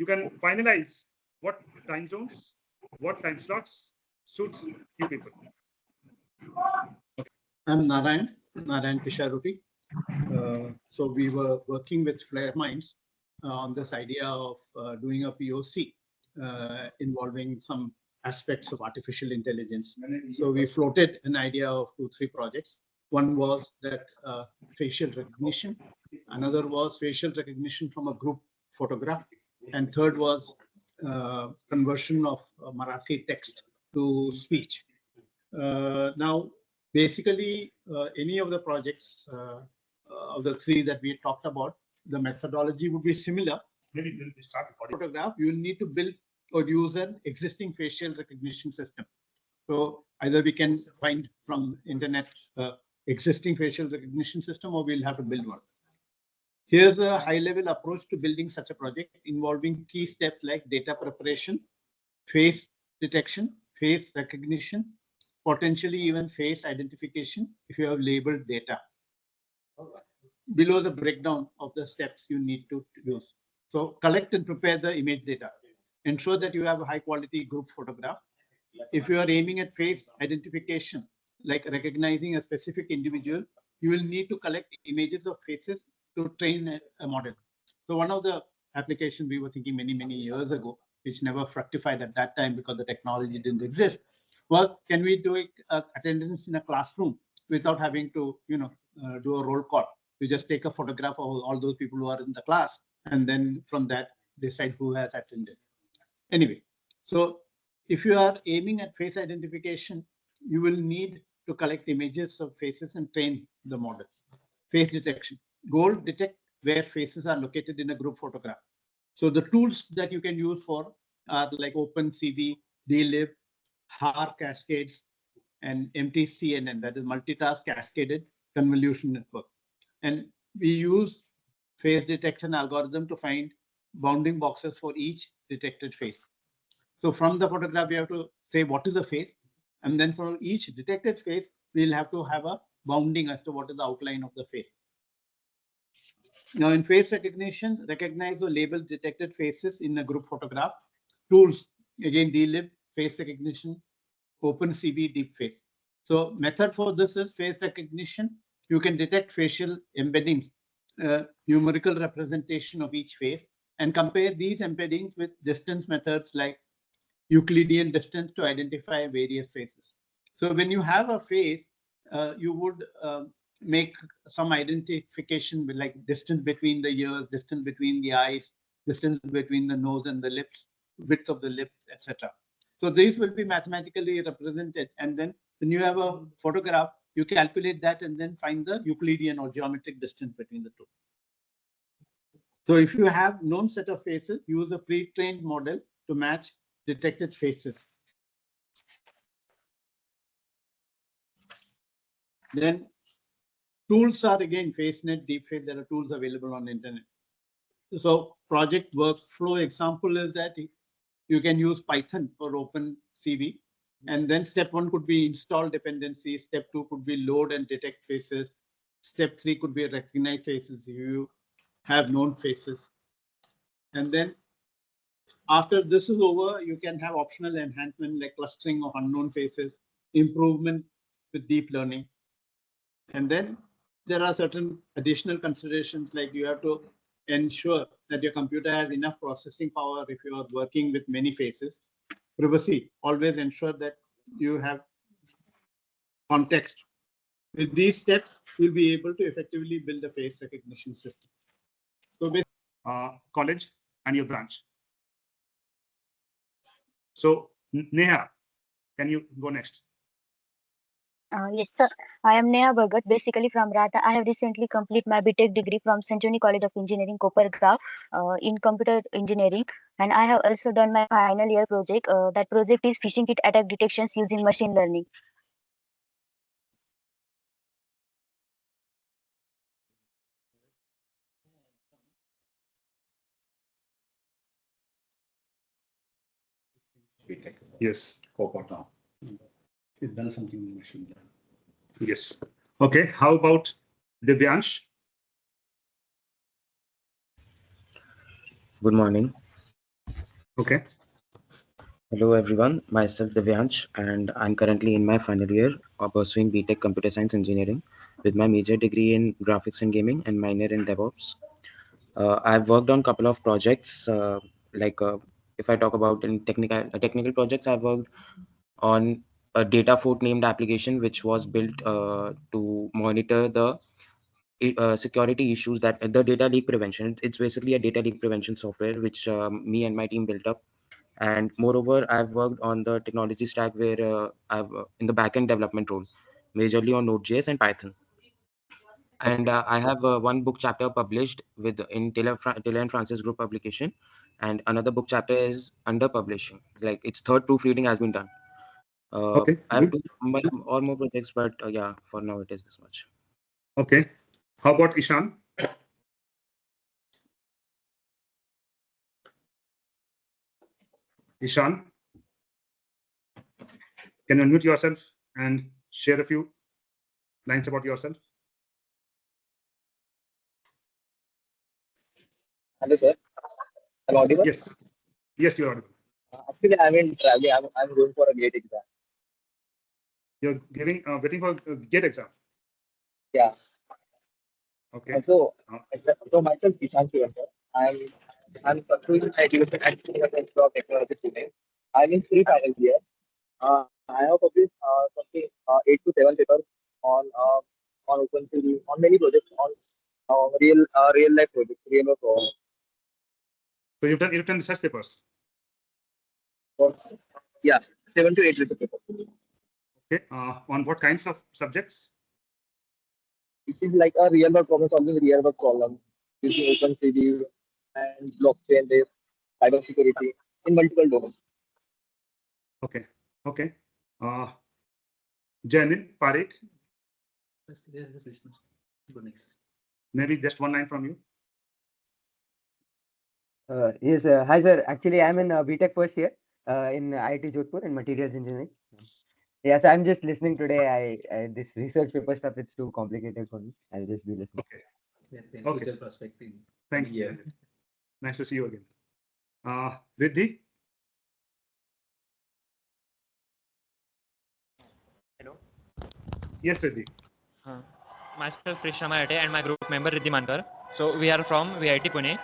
you can finalize what time zones, what time slots suits you people. I'm Narayan Pisharuti. So we were working with FlairMinds on this idea of doing a POC involving some aspects of artificial intelligence. So we floated an idea of 2-3 projects. One was that facial recognition. Another was facial recognition from a group photograph. And third was conversion of Marathi text to speech. Now, basically, any of the projects of the 3 that we talked about, the methodology would be similar. Maybe we'll start the photograph. You will need to build or use an existing facial recognition system. So either we can find from internet existing facial recognition system, or we'll have to build one. Here's a high-level approach to building such a project involving key steps like data preparation, face detection, face recognition, potentially even face identification if you have labeled data. Below the breakdown of the steps you need to use. So collect and prepare the image data. Ensure that you have a high quality group photograph. If you are aiming at face identification, like recognizing a specific individual, you will need to collect images of faces to train a model. So one of the applications we were thinking many years ago, which never fructified at that time because the technology didn't exist, well, can we do attendance in a classroom without having to, do a roll call? We just take a photograph of all those people who are in the class, and then from that decide who has attended. Anyway, so if you are aiming at face identification, you will need to collect images of faces and train the model. Face detection. Goal: detect where faces are located in a group photograph. So the tools that you can use for are like OpenCV, DLib, HAR cascades, and MTCNN, that is multitask cascaded convolution network. And we use face detection algorithm to find bounding boxes for each detected face. So from the photograph, we have to say what is a face, and then for each detected face, we'll have to have a bounding as to what is the outline of the face. Now in face recognition, recognize or label detected faces in a group photograph. Tools, again, DLib, face recognition, OpenCV, deep face. So method for this is face recognition. You can detect facial embeddings, numerical representation of each face, and compare these embeddings with distance methods like Euclidean distance to identify various faces. So when you have a face, you would make some identification with like distance between the ears, distance between the eyes, distance between the nose and the lips, width of the lips, etc. So these will be mathematically represented, and then when you have a photograph, you calculate that and then find the Euclidean or geometric distance between the two. So if you have known set of faces, use a pre-trained model to match detected faces. Then tools are again FaceNet, DeepFace. There are tools available on the internet. So project workflow example is that you can use Python for OpenCV. And then step 1 could be install dependencies. Step 2 could be load and detect faces. Step 3 could be recognize faces if you have known faces. And then after this is over, you can have optional enhancement like clustering of unknown faces, improvement with deep learning. And then there are certain additional considerations like you have to ensure that your computer has enough processing power if you are working with many faces. Privacy, always ensure that you have context. With these steps, you'll be able to effectively build a face recognition system. So basically, college and your branch. So Neha, can you go next? Yes, sir. I am Neha Bhagat, basically from Ratha. I have recently completed my BTech degree from Century College of Engineering, Kopargaon, in computer engineering. And I have also done my final year project. That project is phishing kit attack detections using machine learning. Yes. Kopargaon. You've done something in machine learning. Yes. Okay. How about Divyansh? Good morning. Okay. Hello everyone, myself Divyansh and I'm currently in my final year of pursuing BTech Computer Science Engineering with my major degree in graphics and gaming and minor in DevOps. I've worked on a couple of projects if I talk about in technical projects, I've worked on a data fort named application which was built to monitor the security issues that the data leak prevention. It's basically a data leak prevention software which me and my team built up. And moreover, I've worked on the technology stack where I've in the backend development role, majorly on Node.js and Python. And I have one book chapter published with in Taylor and Francis Group publication, and another book chapter is under publishing. Like its third proofreading has been done. Okay. I have Good. all more projects, but yeah, for now it is this much. Okay. How about Ishan? Ishan, can you unmute yourself and share a few lines about yourself? Hello, sir. I'm audible? Yes. Yes, you're audible. Actually, I'm in traveling. I'm going for a GATE exam. You're giving waiting for GATE exam. Yeah. Okay. So myself, Ishan Srivastava. I'm pursuing education at University of Technology today. I'm in three final year. I have published something 8 to 7 papers on OpenCV, on many projects, on real life projects, real world projects. So you've done research papers. Yeah, 7 to 8 research papers. Okay. On what kinds of subjects? It is like a real world problem solving real world problem using OpenCV and blockchain based cybersecurity in multiple domains. Okay. Okay. Janil Parekh. Maybe just one line from you. Yes, hi sir. Actually, I'm in BTech first year in IIT Jodhpur in materials engineering. Yeah, so I'm just listening today. I this research paper stuff, it's too complicated for me. I'll just be listening. Okay. Okay. Perspective. Thanks. Yeah. Nice to see you again. Riddhi. Hello. Yes, Riddhi. Myself, Krishna Mayate, and my group member Riddhi Mankar. So we are from VIT Pune,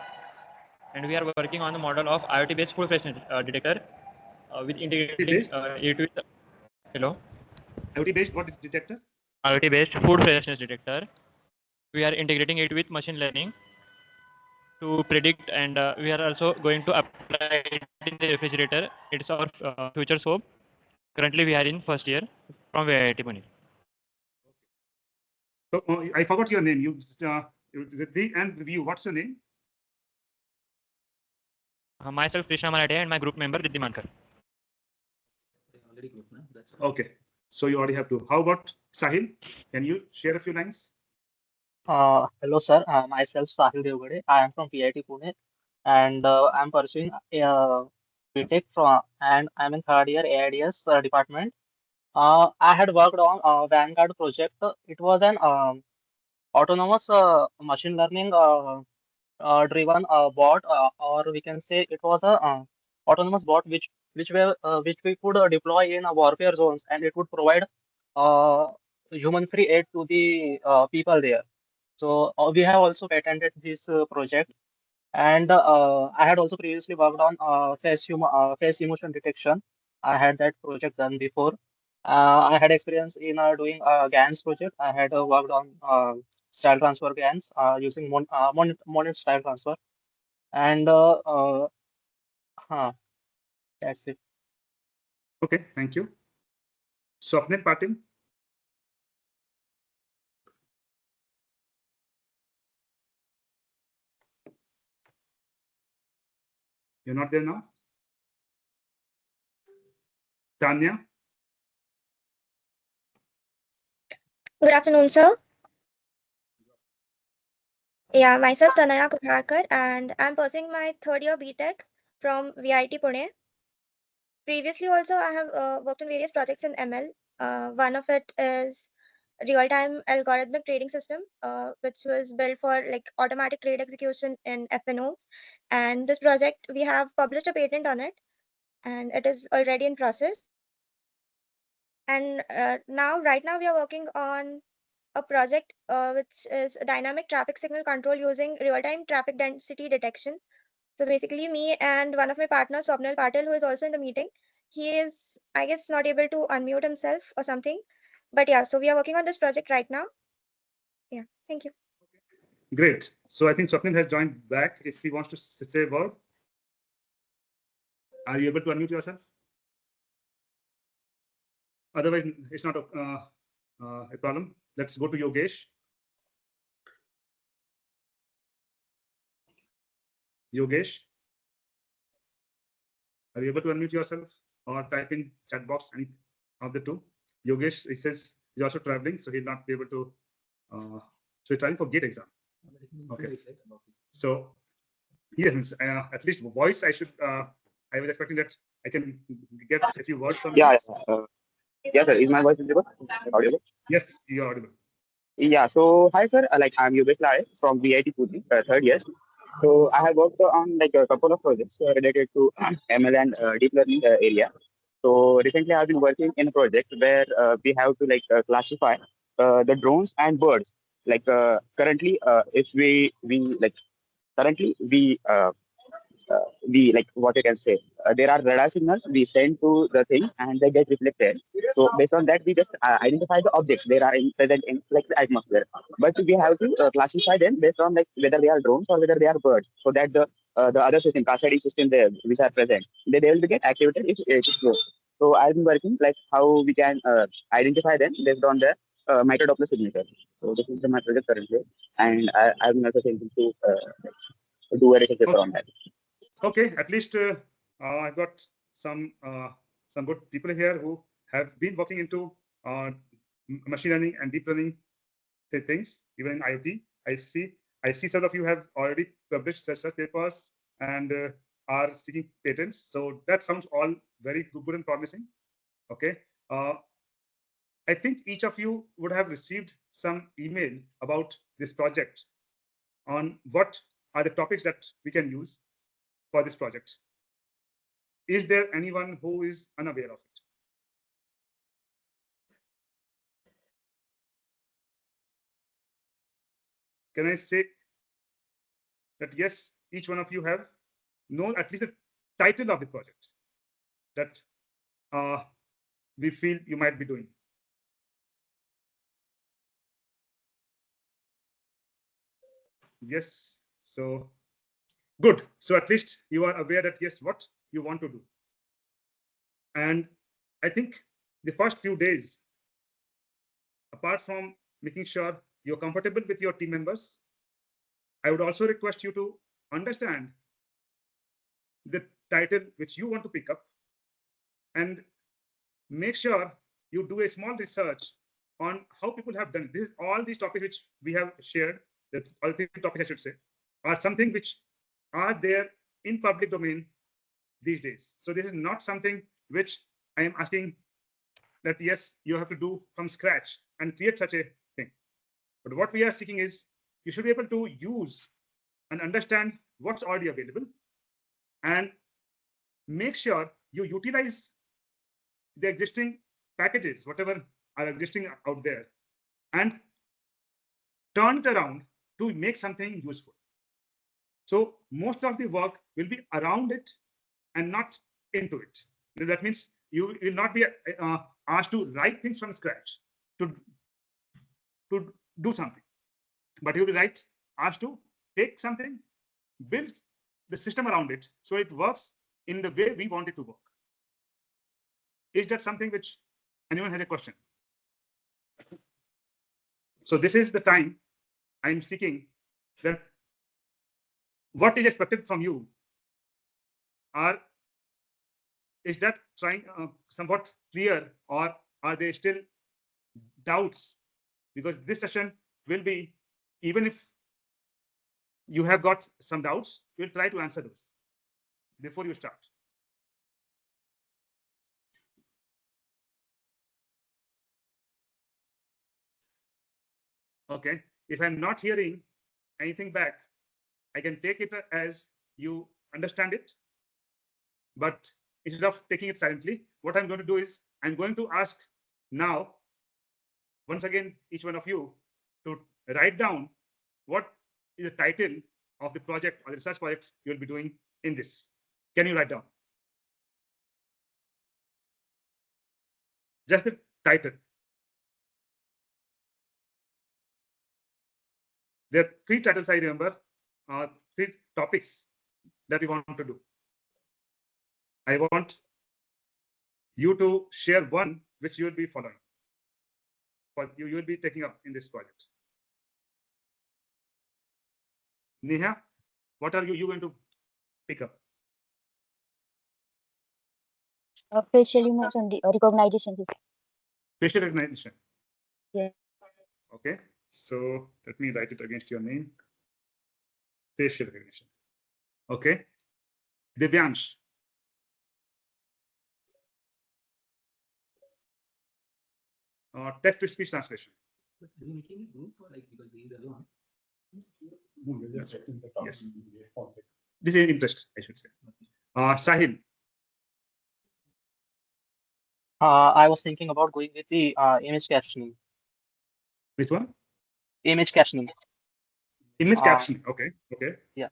and we are working on the model of IoT-based food freshness detector with integrating it with. Hello. IoT-based what is detector? IoT-based food freshness detector. We are integrating it with machine learning to predict, and we are also going to apply it in the refrigerator. It's our future scope. Currently, we are in first year from VIT Pune. So I forgot your name. Riddhi and you. What's your name? Myself, Krishna Mayate, and my group member Riddhi Mankar. Okay. So you already have two. How about Sahil? Can you share a few lines? Hello, sir. Myself, Sahil Devgade. I am from PIT Pune, and I'm pursuing BTech and I'm in third year AIDS department. I had worked on Vanguard project. It was an autonomous machine learning driven bot, or we can say it was a autonomous bot which we could deploy in warfare zones, and it would provide uh, human-free aid to the people there. So we have also patented this project, and I had also previously worked on face emotion detection. I had that project done before. I had experience in doing GANs project. I had worked on style transfer GANs using Monet style transfer, and huh, that's it. Okay. Thank you. Swapnil Patil. You're not there now? Tanya. Good afternoon, sir. Yeah, myself Tanaya Kutharkar, and I'm pursuing my third year BTech from VIT Pune. Previously, also I have worked on various projects in ML. One of it is real-time algorithmic trading system, which was built for like automatic trade execution in FNOs. And this project, we have published a patent on it, and it is already in process. And right now we are working on a project which is a dynamic traffic signal control using real-time traffic density detection. So basically, me and one of my partners, Swapnil Patel, who is also in the meeting, he is, I guess, not able to unmute himself or something. But yeah, so we are working on this project right now. Yeah, thank you. Great. So I think Swapnil has joined back. If he wants to say a word, are you able to unmute yourself? Otherwise, it's not a problem. Let's go to Yogesh. Yogesh, are you able to unmute yourself or type in chat box, any of the two? Yogesh, he says he's also traveling, so he'll not be able to. So he's trying for GATE exam. Okay. So yes, at least voice. I was expecting that I can get a few words from Yeah, you. yes, sir. Is my voice visible? Audible? Yes, you're audible. Yeah. So, hi, sir. Like, I'm Yogesh Lai from VIT Pune, third year. So, I have worked on like a couple of projects related to ML and deep learning area. So, recently, I've been working in a project where we have to like classify the drones and birds. Like, currently, if we like currently we like what you can say there are radar signals we send to the things and they get reflected. So based on that we just identify the objects they are present in like the atmosphere, but we have to classify them based on like whether they are drones or whether they are birds, so that the other system cascading system there which are present they will get activated if it is low. So I've been working like how we can identify them based on the microdoppler signature. So this is my project currently, and I've been also thinking to do a research paper on that. Okay, at least I've got some good people here who have been working into machine learning and deep learning things, even in IoT. I see some of you have already published such papers and are seeking patents. So that sounds all very good and promising. Okay. I think each of you would have received some email about this project on what are the topics that we can use for this project. Is there anyone who is unaware of it? Can I say that yes, each one of you have known at least the title of the project that we feel you might be doing? Yes, so good. So at least you are aware that yes, what you want to do. And I think the first few days, apart from making sure you're comfortable with your team members, I would also request you to understand the title which you want to pick up and make sure you do a small research on how people have done this. All these topics which we have shared, that all the topics I should say, are something which are there in public domain these days. So this is not something which I am asking that yes, you have to do from scratch and create such a thing. But what we are seeking is you should be able to use and understand what's already available and make sure you utilize the existing packages, whatever are existing out there, and turn it around to make something useful. So most of the work will be around it and not into it. That means you will not be asked to write things from scratch to do something, but you will be asked to take something, build the system around it so it works in the way we want it to work. Is that something which anyone has a question? So this is the time I'm seeking that what is expected from you are is that trying somewhat clear, or are there still doubts? Because this session will be, even if you have got some doubts, we'll try to answer those before you start. Okay. If I'm not hearing anything back, I can take it as you understand it. But instead of taking it silently, what I'm going to do is I'm going to ask now, once again, each one of you to write down what is the title of the project or the research project you will be doing in this. Can you write down? Just the title. There are 3 titles I remember, 3 topics that we want to do. I want you to share one which you will be following, or you will be taking up in this project. Neha, what are you going to pick up? Facial image and the recognition system. Facial recognition. Yeah. Okay, so let me write it against your name. Facial recognition. Okay. Divyansh. Text to speech translation. Yes. This is interest, I should say. Sahil. I was thinking about going with the image captioning. Which one? Image captioning. Image captioning. Okay. Okay. Yeah.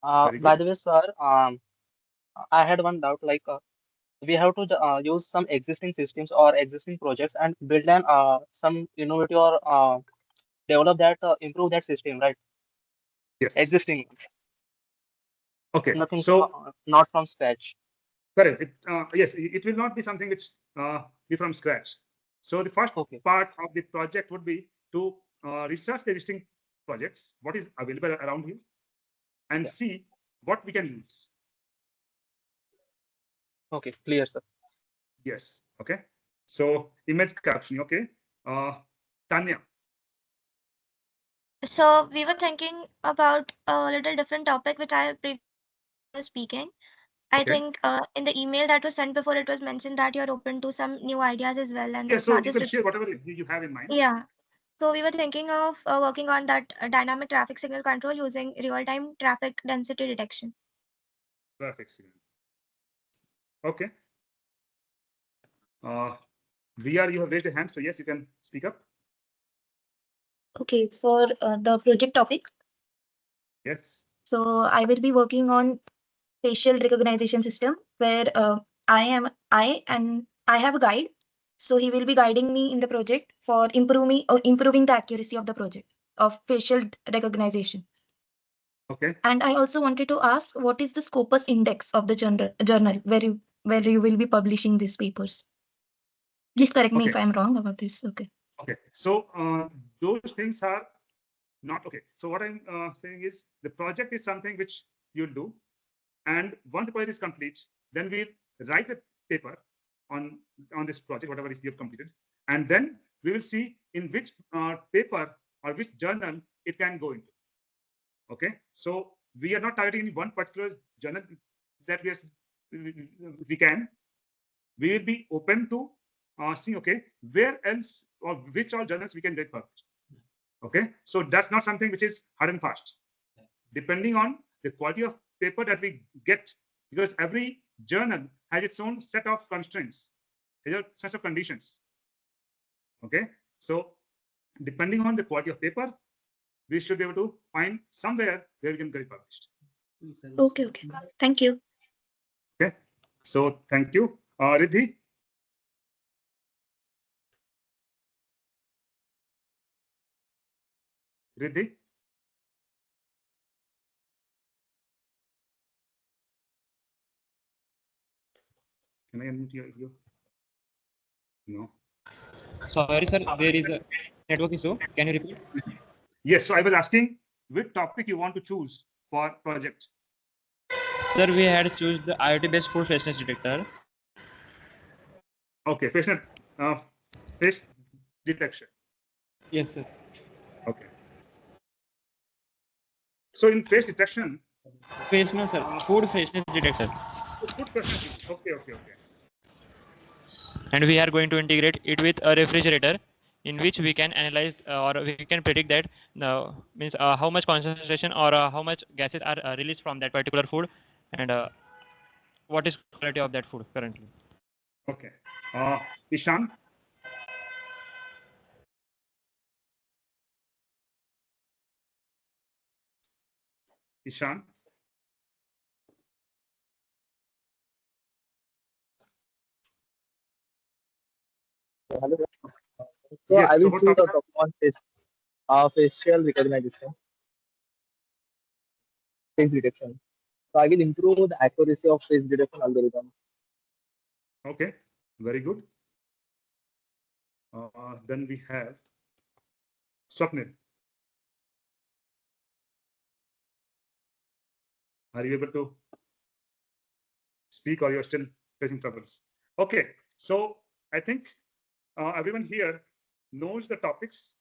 Very By good. the way, sir, I had one doubt. Like, we have to use some existing systems or existing projects and build an some innovative or develop that improve that system, right? Yes. Existing. Okay. Nothing. So Not from scratch. correct. Yes, it will not be something which be from scratch. So the first part of the project would be to research the existing projects, what is available around here, and see what we can use. Okay, clear, sir. Yes. Okay. So image captioning. Okay. Tanya. So we were thinking about a little different topic, which I was speaking. I think in the email that was sent before, it was mentioned that you're open to some new ideas as well, and Yeah. it's So not you just can share whatever you have in mind. yeah. So we were thinking of working on that dynamic traffic signal control using real-time traffic density detection. Traffic signal. Okay. VR, you have raised a hand, so yes, you can speak up. Okay, for the project topic. Yes. So I will be working on facial recognition system where I have a guide. So he will be guiding me in the project for improving the accuracy of the project of facial recognition. Okay. And I also wanted to ask, what is the Scopus index of the journal where you will be publishing these papers? Please correct me if I'm wrong about this. Okay. Okay. So those things are not okay. So what I'm saying is the project is something which you'll do, and once the project is complete, then we'll write a paper on this project, whatever you have completed, and then we will see in which paper or which journal it can go into. Okay. So we are not targeting one particular journal that we can. We will be open to seeing, okay, where else or which all journals we can get published. Okay, so that's not something which is hard and fast, depending on the quality of paper that we get, because every journal has its own set of constraints, has a set of conditions. Okay, so depending on the quality of paper, we should be able to find somewhere where we can get it published. Okay. Thank you. Okay, so thank you. Riddhi? Riddhi? Can I unmute you? No. Sorry, sir. There is a network issue. Can you repeat? Yes. So I was asking which topic you want to choose for project. Sir, we had choose the IoT-based food freshness detector. Okay, face detection. Yes, sir. Okay. So in face detection. No, sir. Food freshness detector. Food freshness. Okay. And we are going to integrate it with a refrigerator in which we can analyze or we can predict that means how much concentration or how much gases are released from that particular food, and what is quality of that food currently. Okay. Ishan? Ishan? Hello. So Yes, I so will what choose a topic? topic on facial recognition, face detection. So I will improve the accuracy of face detection algorithm. Okay, very good. Then we have Swapnil. Are you able to speak, or you're still facing troubles? Okay, so I think everyone here knows the topics,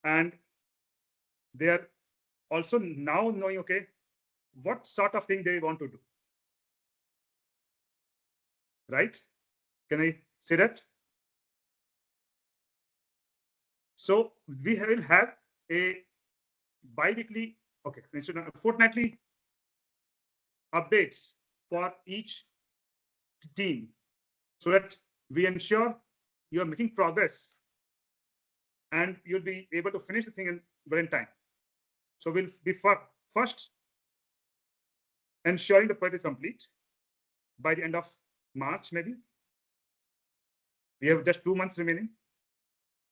and they are also now knowing, okay, what sort of thing they want to do, right? Can I say that? So we will have a bi-weekly, okay, fortnightly updates for each team, so that we ensure you are making progress and you'll be able to finish the thing in time. So we'll be first ensuring the project is complete by the end of March, maybe. We have just 2 months remaining.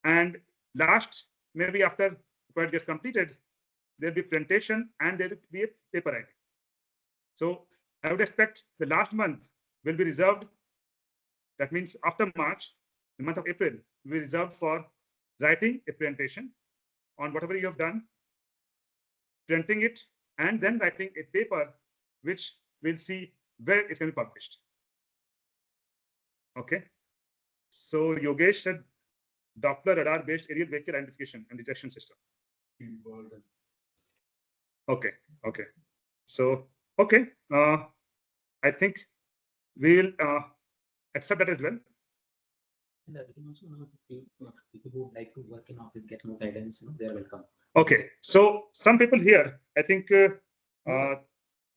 And last, maybe after the project gets completed, there'll be presentation and there will be a paper writing. So I would expect the last month will be reserved. That means after March, the month of April will be reserved for writing a presentation on whatever you have done, printing it, and then writing a paper, which we'll see where it can be published. Okay. So Yogesh said Doppler radar-based aerial vehicle identification and detection system. Okay. Okay. So, okay. I think we'll accept that as well. And we can also know people who would like to work in office, get more guidance, they are welcome. Okay. So some people here, I think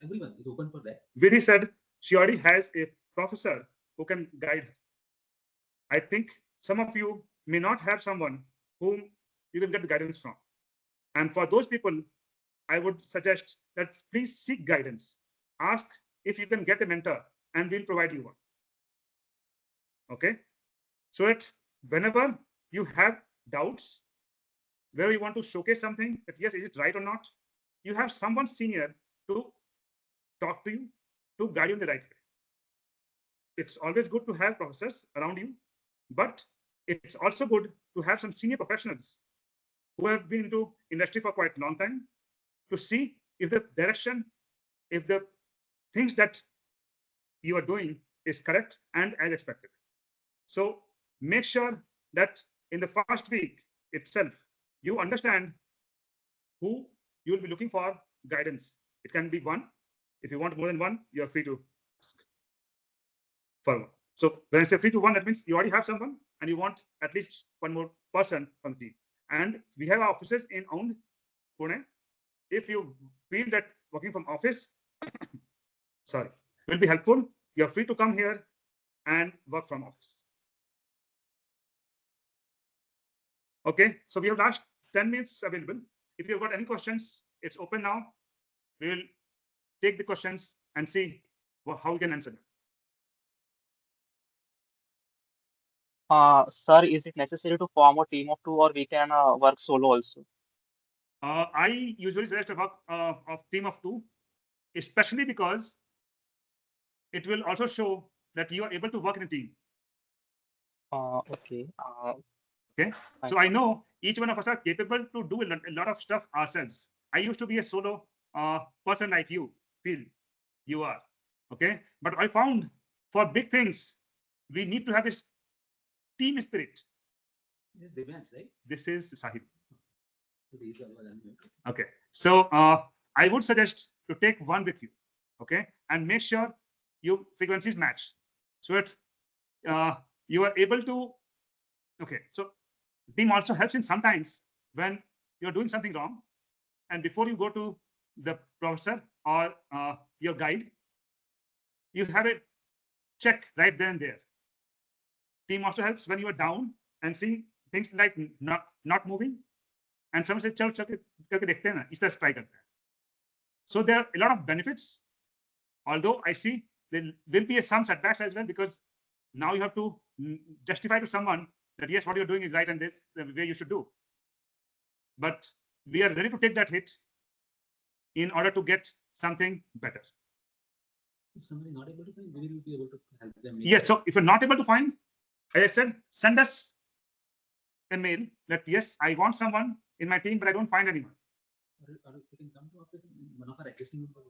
Everyone is open for that. Vidhi said she already has a professor who can guide her. I think some of you may not have someone whom you can get the guidance from. And for those people, I would suggest that please seek guidance. Ask if you can get a mentor, and we'll provide you one. Okay. So that whenever you have doubts, where you want to showcase something, that yes, is it right or not, you have someone senior to talk to you, to guide you in the right way. It's always good to have professors around you, but it's also good to have some senior professionals who have been into industry for quite a long time, to see if the direction, if the things that you are doing is correct and as expected. So make sure that in the first week itself, you understand who you will be looking for guidance. It can be one. If you want more than one, you're free to ask for one. So when I say free to one, that means you already have someone and you want at least one more person from the team. And we have our offices in Aund, Pune. If you feel that working from office, sorry, will be helpful, you're free to come here and work from office. Okay, so we have last 10 minutes available. If you've got any questions, it's open now. We'll take the questions and see how we can answer them. Sir, is it necessary to form a team of two, or we can work solo also? I usually suggest a work of team of two, especially because it will also show that you are able to work in a team. Okay. Okay. Fine. So I know each one of us are capable to do a lot of stuff ourselves. I used to be a solo person like you feel you are. Okay. But I found for big things, we need to have this team spirit. This is Divyansh, right? This is Sahib. These are all Okay. So I would suggest to take one with you. Okay. And make sure your frequencies match so that you are able to. Okay. So Team also helps in sometimes when you're doing something wrong, and before you go to the professor or your guide, you have a check right then and there. Team also helps when you are down and seeing things like not moving, and someone says, "Chal, करके देखते हैं ना, इस तरह से try करते हैं." So there are a lot of benefits, although I see there will be some setbacks as well, because now you have to justify to someone that yes, what you're doing is right and this is the way you should do. But we are ready to take that hit in order to get something better. If somebody is not able to find, we will be able to help them. Yes, so if you're not able to find, as I said, send us a mail that yes, I want someone in my team, but I don't find anyone. Or you can come to office, one of our existing members.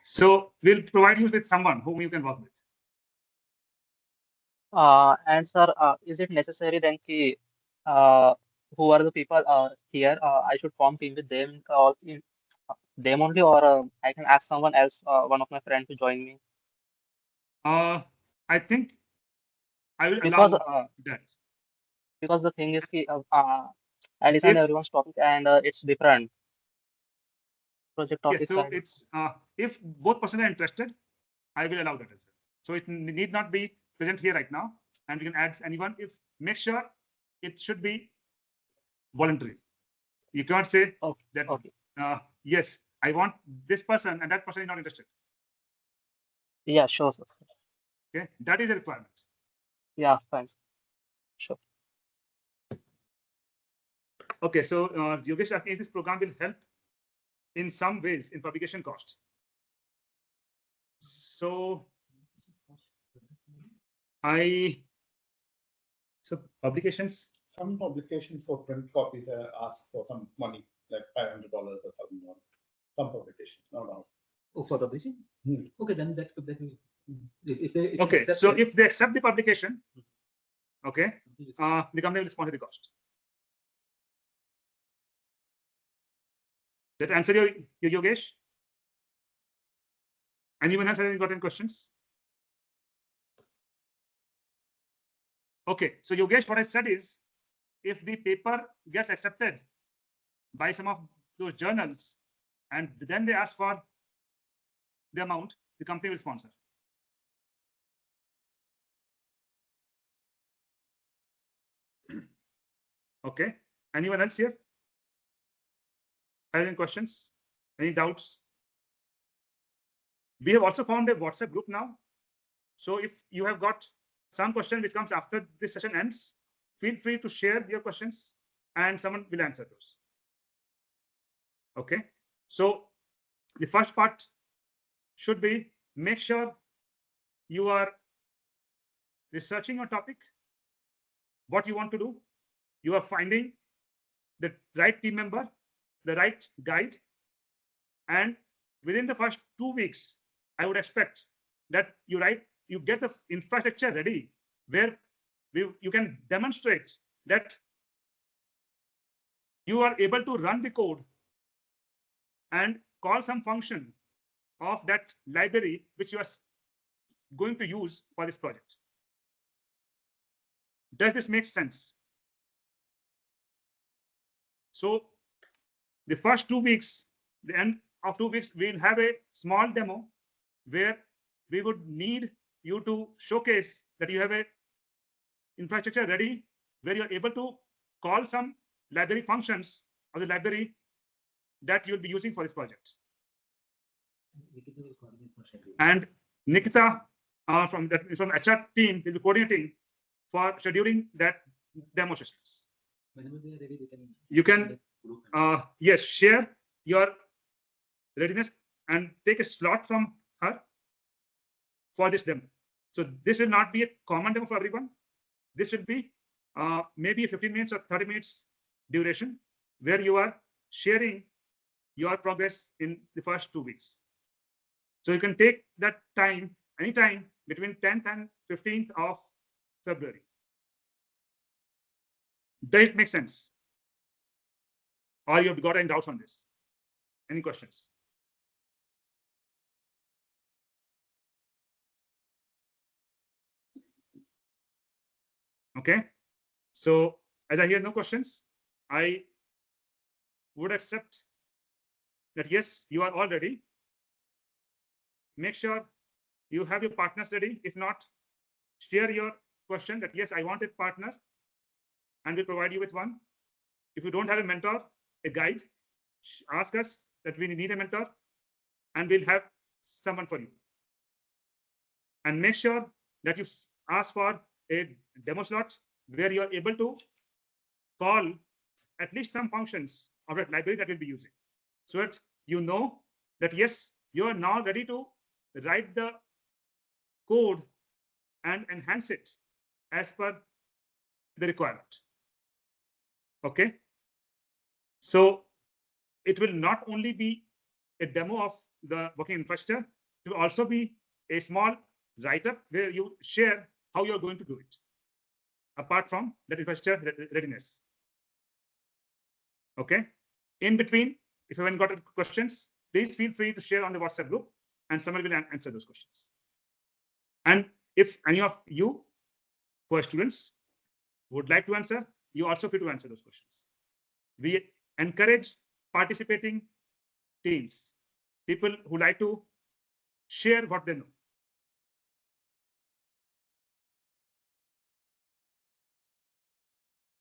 So we'll provide you with someone whom you can work with. And sir, is it necessary then ki, who are the people here? I should form team with them or them only, or I can ask someone else, one of my friends, to join me. I think I will Because allow that. Because the thing is ki, I listen to everyone's topic and it's different. Project Yes, topics. so And it's if both persons are interested, I will allow that as well. So it need not be present here right now, and we can add anyone. If make sure it should be voluntary. You can't say that yes, I want this person and that person is not interested. Yeah, sure, sir. Okay, that is a requirement. Yeah, thanks. Sure. Okay, so Yogesh, is this program will help in some ways in publication cost. So publications. Some publications for print copies ask for some money, like $500 or $1,000. Some publications, no. Oh, for publishing? Okay, then that will. Okay, so if they accept the publication, okay, the company will sponsor the cost. That answer your Yogesh? Anyone else has got any questions? Okay, so Yogesh, what I said is, if the paper gets accepted by some of those journals, and then they ask for the amount, the company will sponsor. Okay, anyone else here? Any questions? Any doubts? We have also found a WhatsApp group now. So if you have got some question which comes after this session ends, feel free to share your questions and someone will answer those. Okay, so the first part should be make sure you are researching your topic, what you want to do. You are finding the right team member, the right guide, and within the first 2 weeks, I would expect that you get the infrastructure ready where you can demonstrate that you are able to run the code and call some function of that library which you are going to use for this project. Does this make sense? So the first 2 weeks, the end of 2 weeks, we'll have a small demo where we would need you to showcase that you have a infrastructure ready where you're able to call some library functions of the library that you'll be using for this project. And Nikita from HR team will be coordinating for scheduling that demo sessions. Whenever they are ready, You can yes, share your readiness and take a slot from her for this demo. So this will not be a common demo for everyone. This should be maybe 15 minutes or 30 minutes duration where you are sharing your progress in the first 2 weeks. So you can take that time anytime between 10th and 15th of February. Does it make sense? Or you've got any doubts on this? Any questions? Okay. So as I hear no questions, I would accept that yes, you are all ready. Make sure you have your partners ready. If not, share your question that yes, I want a partner, and we'll provide you with one. If you don't have a mentor, a guide, ask us that we need a mentor, and we'll have someone for you. And make sure that you ask for a demo slot where you are able to call at least some functions of that library that we'll be using, so that you know that yes, you are now ready to write the code and enhance it as per the requirement. Okay. So it will not only be a demo of the working infrastructure, it will also be a small write-up where you share how you're going to do it, apart from that infrastructure readiness. Okay. In between, if you haven't got questions, please feel free to share on the WhatsApp group, and someone will answer those questions. And if any of you who are students would like to answer, you also free to answer those questions. We encourage participating teams, people who like to share what they know.